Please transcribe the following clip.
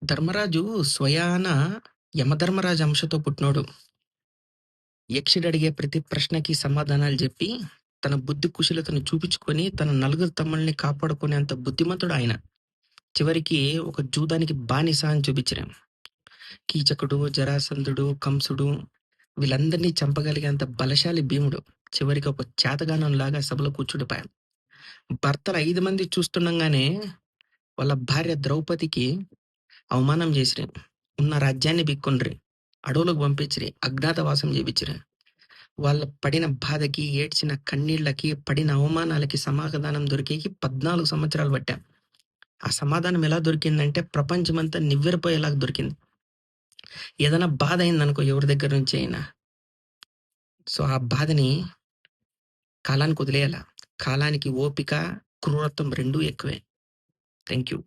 ధర్మరాజు స్వయాన యమధర్మరాజు అంశతో పుట్టినోడు. యక్షుడడిగే ప్రతి ప్రశ్నకి సమాధానాలు జెప్పి, తన బుద్ధి కుశలతను చూపించుకొని, తన నలుగురు తమ్ముల్ని కాపాడుకునేంత బుద్ధిమంతుడు ఆయన. చివరికి ఒక జూదానికి బానిస అని చూపించలేం. కీచకుడు, జరాసంధుడు, కంసుడు వీళ్ళందరినీ చంపగలిగేంత బలశాలి భీముడు. చివరికి ఒక చేతగానంలాగా సభలో కూర్చుండిపోయాడు. భర్తలు 5 మంది చూస్తుండగానే వాళ్ళ భార్య ద్రౌపదికి అవమానం చేసిరి. ఉన్న రాజ్యాన్ని బిక్కొండ్రి. అడవులకు పంపించిరి. అజ్ఞాతవాసం చేపించిరి. వాళ్ళ పడిన బాధకి, ఏడ్చిన కన్నీళ్ళకి, పడిన అవమానాలకి సమాధానం దొరికేకి 14 సంవత్సరాలు పట్టా. ఆ సమాధానం ఎలా దొరికిందంటే ప్రపంచమంతా నివ్వెరపోయేలాగా దొరికింది. ఏదైనా బాధ అయిందనుకో ఎవరి దగ్గర నుంచి అయినా, సో ఆ బాధని కాలానికి వదిలేయాల. కాలానికి ఓపిక, క్రూరత్వం రెండూ ఎక్కువే. Thank you.